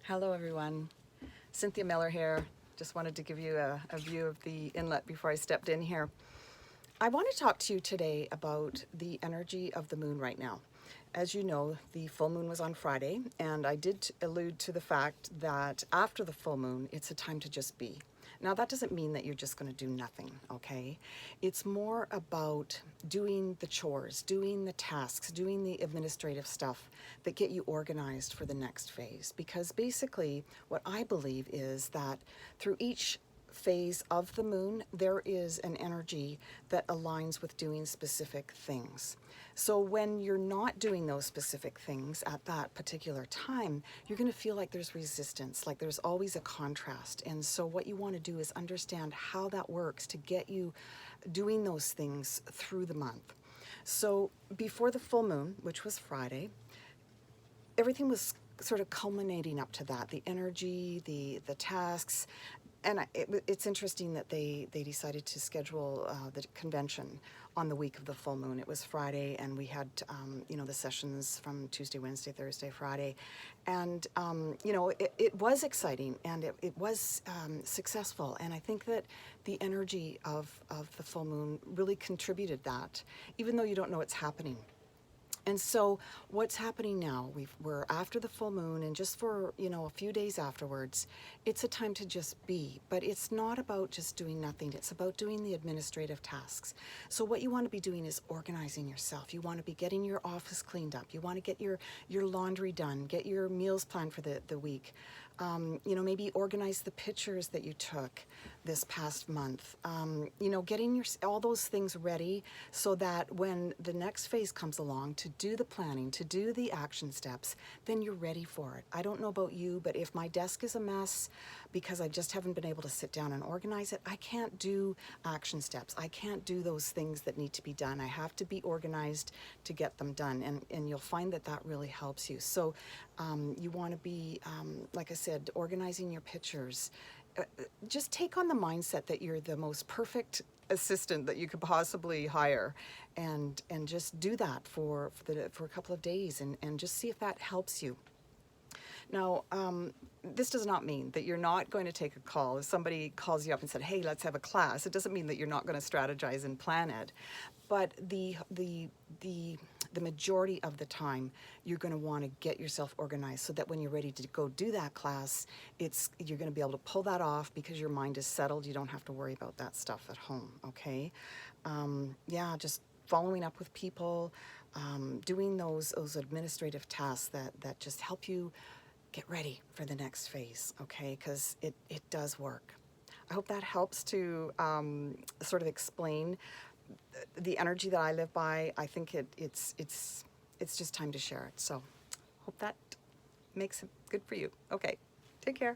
Hello everyone, Cynthia Miller here. Just wanted to give you a view of the inlet before I stepped in here. I want to talk to you today about the energy of the moon right now. As you know, the full moon was on Friday, and I did allude to the fact that after the full moon, it's a time to just be. Now, that doesn't mean that you're just going to do nothing, okay? It's more about doing the chores, doing the tasks, doing the administrative stuff that get you organized for the next phase. Because basically, what I believe is that through each phase of the moon, there is an energy that aligns with doing specific things. So when you're not doing those specific things at that particular time, you're going to feel like there's resistance, like there's always a contrast. And so what you want to do is understand how that works to get you doing those things through the month. So before the full moon, which was Friday, everything was sort of culminating up to that, the energy, the tasks. And it's interesting that they decided to schedule the convention on the week of the full moon. It was Friday, and we had, the sessions from Tuesday, Wednesday, Thursday, Friday. And, it was exciting, and it was successful. And I think that the energy of the full moon really contributed that, even though you don't know it's happening. And so what's happening now, we're after the full moon, and just for, a few days afterwards, it's a time to just be. But it's not about just doing nothing. It's about doing the administrative tasks. So what you want to be doing is organizing yourself. You want to be getting your office cleaned up. You want to get your laundry done, get your meals planned for the week. Maybe organize the pictures that you took this past month. Getting all those things ready so that when the next phase comes along to do the planning, to do the action steps, then you're ready for it. I don't know about you, but if my desk is a mess because I just haven't been able to sit down and organize it, I can't do action steps. I can't do those things that need to be done. I have to be organized to get them done, and you'll find that really helps you. So you want to be, like I said, organizing your pictures. Just take on the mindset that you're the most perfect assistant that you could possibly hire, and just do that for a couple of days, and just see if that helps you. Now, this does not mean that you're not going to take a call. If somebody calls you up and said, hey, let's have a class, it doesn't mean that you're not going to strategize and plan it. But the majority of the time, you're going to want to get yourself organized so that when you're ready to go do that class, you're going to be able to pull that off because your mind is settled. You don't have to worry about that stuff at home, okay? Just following up with people, doing those administrative tasks that just help you get ready for the next phase, okay? Because it does work. I hope that helps to sort of explain the energy that I live by. I think it's just time to share it. So hope that makes it good for you. Okay, take care.